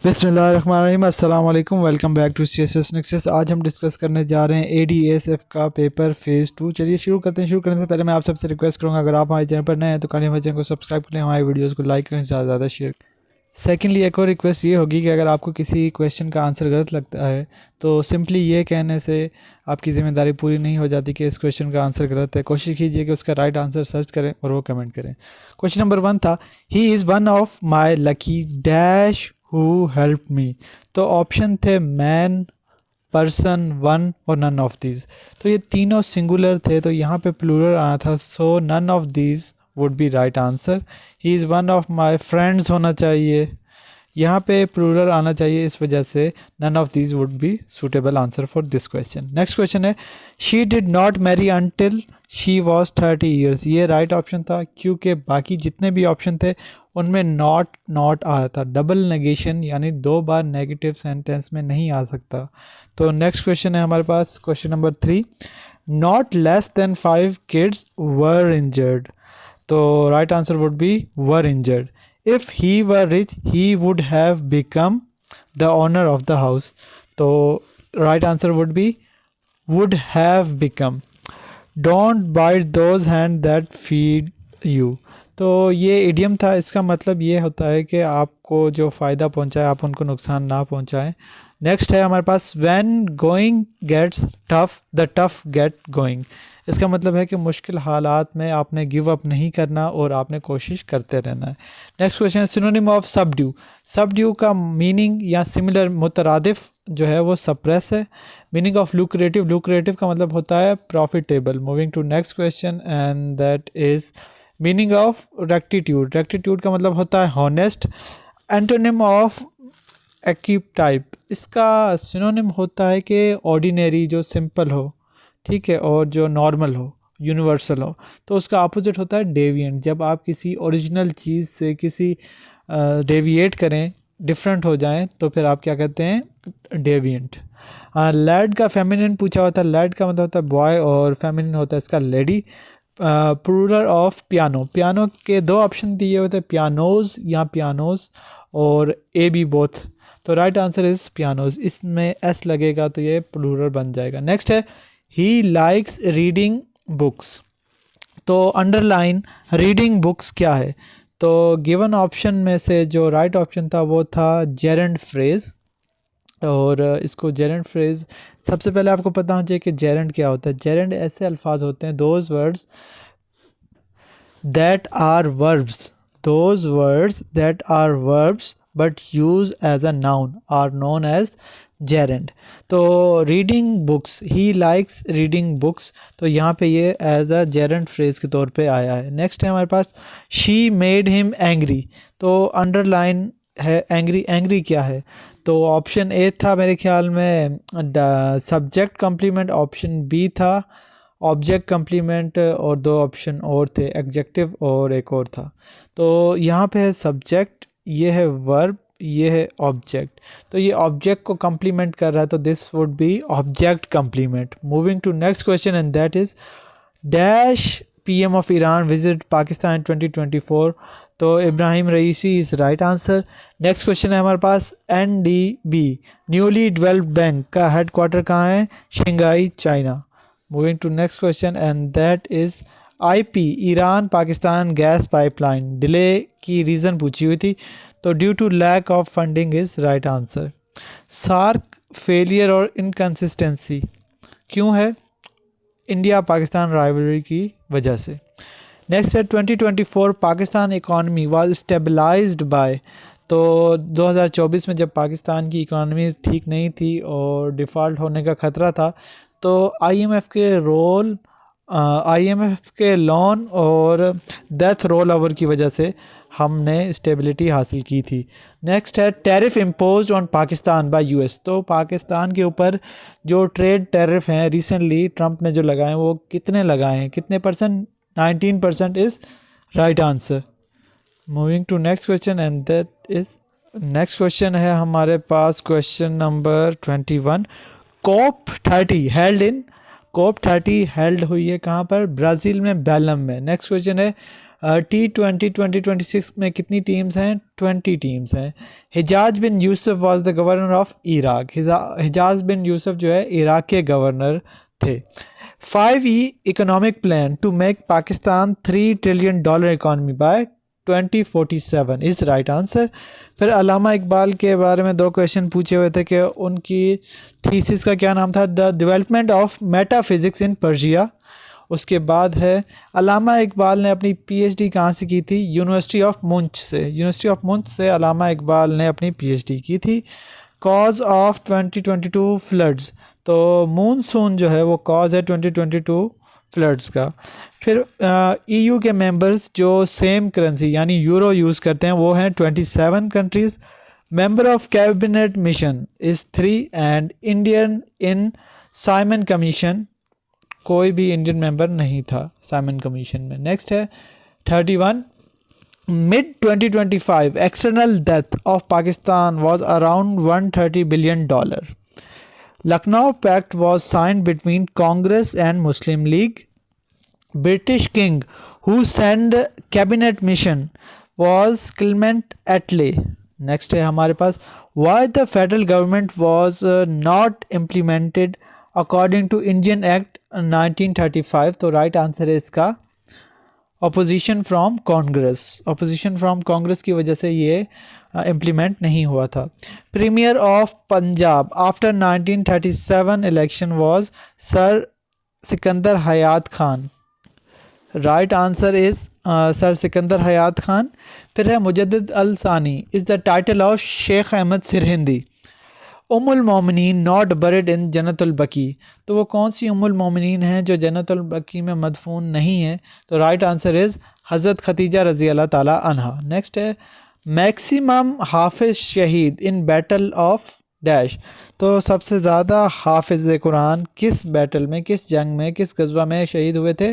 बिस्मिल्लाहिर्रहमानिर्रहीम, अस्सलाम वालेकुम। Welcome back to CSS nexus. आज हम डिस्कस करने जा रहे हैं ADSF का पेपर फ़ेज़ 2। चलिए शुरू करते हैं। शुरू करने से पहले मैं आप सबसे रिक्वेस्ट करूंगा, अगर आप हमारे चैनल पर नए हैं तो काइंडली हमारे चैनल को सब्सक्राइब करें, हमारे वीडियोस को लाइक करें, ज़्यादा से ज़्यादा शेयर। सेकेंडली, एक और रिक्वेस्ट ये होगी कि अगर आपको किसी क्वेश्चन का आंसर गलत लगता है तो सिंपली ये कहने से आपकी ज़िम्मेदारी पूरी नहीं हो जाती कि इस क्वेश्चन का आंसर गलत है। कोशिश कीजिए कि उसका राइट आंसर सर्च करें और वो कमेंट करें। क्वेश्चन नंबर 1 था, ही is one of my lucky dash who help me. तो ऑप्शन थे मैन, पर्सन, वन और नन ऑफ दीज। तो ये तीनों सिंगुलर थे, तो यहाँ पे प्लूरल आना था, so none of these would be right answer. He is one of my friends होना चाहिए, यहाँ पे प्लूरल आना चाहिए, इस वजह से none of these would be suitable answer for this question. Next question है, she did not marry until she was 30 years. ये राइट ऑप्शन था क्योंकि बाकी जितने भी ऑप्शन थे उनमें नॉट आ रहा था। डबल नेगेशन यानी दो बार नेगेटिव सेंटेंस में नहीं आ सकता। तो नेक्स्ट क्वेश्चन है हमारे पास question number 3, not less than 5 kids were injured. तो right answer would be were injured. If he were rich, he would have become the owner of the house. तो right answer would be would have become. Don't bite those hands that feed you. तो ये idiom था, इसका मतलब ये होता है कि आपको जो फ़ायदा पहुंचाए आप उनको नुकसान ना पहुंचाएं। नेक्स्ट है हमारे पास, when going gets tough, the tough get going. इसका मतलब है कि मुश्किल हालात में आपने गिव अप नहीं करना और आपने कोशिश करते रहना है। नेक्स्ट क्वेश्चन है, सिनोनिम ऑफ सबड्यू। सबड्यू का मीनिंग या सिमिलर मुतरादिफ जो है वो सप्रेस है। मीनिंग ऑफ लुक्रेटिव, लुक्रेटिव का मतलब होता है profitable. Moving to next question and that is meaning of rectitude. Rectitude का मतलब होता है हॉनेस्ट। एंटोनिम ऑफ एक्यूप टाइप, इसका सिनोनिम होता है कि ऑर्डिनरी, जो सिंपल हो, ठीक है, और जो नॉर्मल हो, यूनिवर्सल हो। तो उसका अपोजिट होता है डेविएंट। जब आप किसी ओरिजिनल चीज़ से किसी डेविएट करें, डिफरेंट हो जाएं, तो फिर आप क्या कहते हैं, डेविएंट। लैड का फेमिनिन पूछा होता है। लैड का मतलब होता है बॉय और फेमिनिन होता है इसका lady. Plural of piano. Piano के दो ऑप्शन दिए होते हैं, पियानोज या पियानोज, और ए बी बोथ। तो राइट आंसर इज़ पियानोज। इसमें एस लगेगा तो ये प्लूरल बन जाएगा। नेक्स्ट है, ही लाइक्स रीडिंग बुक्स। तो अंडरलाइन रीडिंग बुक्स क्या है? तो गिवन ऑप्शन में से जो राइट ऑप्शन था वो था जेरेंड फ्रेज। और इसको जेरेंड फ्रेज, सबसे पहले आपको पता होना चाहिए कि जेरेंड क्या होता है। जेरेंड ऐसे अल्फाज होते हैं, those words that are verbs, those words that are verbs but use as a noun are known as gerund. तो reading books, he likes reading books, तो यहाँ पे ये एज अ जेरेंड फ्रेज के तौर पे आया है। नेक्स्ट है हमारे पास, शी मेड हिम एंग्री। तो अंडरलाइन है एंग्री। एंग्री क्या है? तो ऑप्शन ए था मेरे ख्याल में सब्जेक्ट कम्प्लीमेंट, ऑप्शन बी था ऑब्जेक्ट कम्प्लीमेंट, और दो ऑप्शन और थे, एडजेक्टिव और एक और था। तो यहाँ पे है सब्जेक्ट, ये है वर्ब, ये है ऑब्जेक्ट। तो ये ऑब्जेक्ट को कम्प्लीमेंट कर रहा है, तो this would be object complement. Moving to next question and that is dash PM of Iran visit Pakistan 2024। तो Ibrahim Raisi is right answer. Next question है हमारे पास, NDB न्यूली डेवलप्ड बैंक का हेडक्वार्टर कहाँ है? Shanghai, China. Moving to next question and that is IP Iran Pakistan gas pipeline delay की reason पूछी हुई थी, तो due to lack of funding is right answer. SAARC failure और इनकन्सिस्टेंसी क्यों है? इंडिया पाकिस्तान राइवलरी की वजह से। नेक्स्ट है, 2024 Pakistan economy was stabilized by. तो 2024 में जब पाकिस्तान की इकॉनमी ठीक नहीं थी और डिफ़ॉल्ट होने का ख़तरा था, तो IMF के रोल, IMF के लोन और डेथ रोल ओवर की वजह से हमने स्टेबिलिटी हासिल की थी। नेक्स्ट है, tariff imposed on Pakistan by US। तो पाकिस्तान के ऊपर जो ट्रेड टैरिफ हैं रिसेंटली ट्रंप ने जो लगाए हैं, वो कितने लगाए हैं, कितने percent? 19% is right answer. Moving to next question and that is, next question है हमारे पास question number 21, COP30 held in, COP30 held हुई है कहाँ पर? ब्राज़ील में, बेलम में। नेक्स्ट क्वेश्चन है, T20 2026 में कितनी टीम्स हैं? 20 टीम्स हैं। Hajjaj bin Yusuf was the governor of Iraq. Hajjaj bin Yusuf जो है इराक के गवर्नर थे। 5E economic plan to make Pakistan $3 trillion economy by 2047 is right answer. फिर अल्लामा इकबाल के बारे में 2 क्वेश्चन पूछे हुए थे कि उनकी थीसिस का क्या नाम था? The development of metaphysics in Persia. उसके बाद है अल्लामा इकबाल ने अपनी PhD कहाँ से की थी? यूनिवर्सिटी ऑफ मुंच से। यूनिवर्सिटी ऑफ मुंच से अल्लामा इकबाल ने अपनी PhD की थी। कॉज ऑफ 2022 फ्लड्स, तो मूनसून जो है वो कॉज है 2022 फ्लड्स का। फिर EU के मेंबर्स जो सेम करेंसी यानी यूरो यूज़ करते हैं वो हैं 27 countries. Member of cabinet mission is 3 and Indian in Simon commission, कोई भी इंडियन मेंबर नहीं था साइमन कमीशन में। नेक्स्ट है 31 mid 2025 external debt of Pakistan was around $130 billion. Lucknow pact was signed between Congress and Muslim League. British king who send cabinet mission was Clement Attlee. Next है हमारे पास why the federal government was not implemented according to Indian act 1935, तो right answer है इसका opposition from Congress. Opposition from Congress की वजह से ये इम्प्लीमेंट नहीं हुआ था। Premier of Punjab after 1937 election was sir Sikandar Hayat Khan. Right answer is sir Sikandar Hayat Khan. फिर है Mujaddid al Sani is the title of Shaikh Ahmad Sirhindi. उम्मुल मोमिनीन नॉट बरिड इन जन्नतुल बकी, तो वो कौन सी उम्मुल मोमिनीन हैं जो जन्नतुल बकी में मदफून नहीं है? तो राइट आंसर इज़ हज़रत खतीजा रज़ी अल्लाह ताला अन्हा। नेक्स्ट है मैक्सिमम हाफिज शहीद इन बैटल ऑफ डैश, तो सबसे ज़्यादा हाफिज कुरान किस बैटल में, किस जंग में, किस गज़वा में शहीद हुए थे?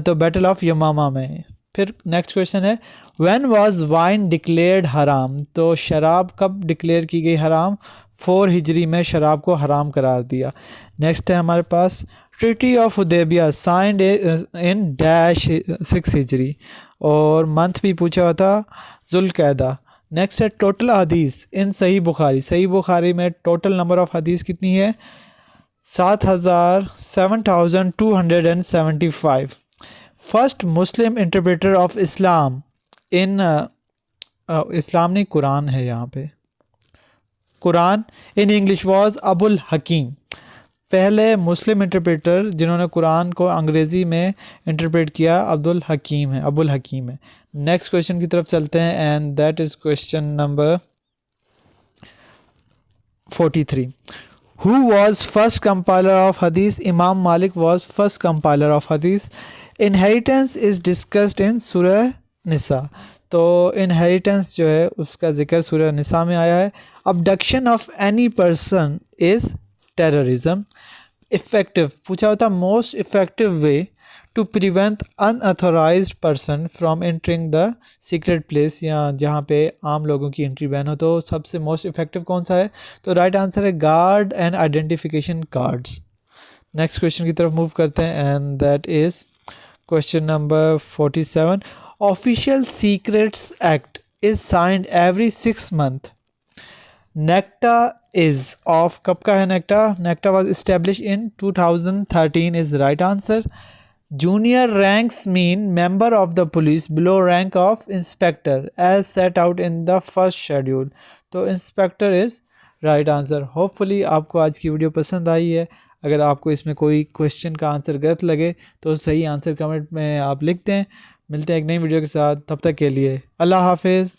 तो बैटल ऑफ यमामा में। फिर नेक्स्ट क्वेश्चन है व्हेन वाज वाइन डिक्लेयर्ड हराम, तो शराब कब डिक्लेयर की गई हराम? 4 हिजरी में शराब को हराम करार दिया। नेक्स्ट है हमारे पास treaty of Hudaibiya signed in dash 6 हिजरी, और मंथ भी पूछा हुआ था जुल्क़ैदा। नेक्स्ट है टोटल हदीस इन सही बुखारी। सही बुखारी में टोटल नंबर ऑफ हदीस कितनी है? 7275। First Muslim interpreter of Islam in Islam नहीं कुरान है यहाँ पे, Quran in English was Abul Hakim. पहले मुस्लिम इंटरप्रेटर जिन्होंने कुरान को अंग्रेज़ी में इंटरप्रेट किया अब्दुल हकीम है, अबुल हकीम है। नेक्स्ट क्वेश्चन की तरफ चलते हैं and that is question number 43। Who was first compiler of hadith? Imam Malik was first compiler of hadith. Inheritance is discussed in सूरह निसा, तो इनहेरिटेंस जो है उसका जिक्र सूरह निसा में आया है। Abduction of any person is terrorism. Effective पूछा होता most effective way to prevent unauthorized person from entering the secret place, या जहाँ पे आम लोगों की एंट्री बैन हो, तो सबसे मोस्ट इफ़ेक्टिव कौन सा है? तो राइट आंसर है guard and identification cards. Next question की तरफ मूव करते हैं and that is question number 47। Official secrets act is signed every 6 months। NACTA is of कब का है? NACTA was establish in 2013 is right answer. Junior ranks mean member of the police below rank of inspector as set out in the first schedule, तो inspector is right answer. Hopefully आपको आज की video पसंद आई है। अगर आपको इसमें कोई क्वेश्चन का आंसर गलत लगे तो सही आंसर कमेंट में आप लिख दें। मिलते हैं एक नई वीडियो के साथ, तब तक के लिए अल्लाह हाफिज़।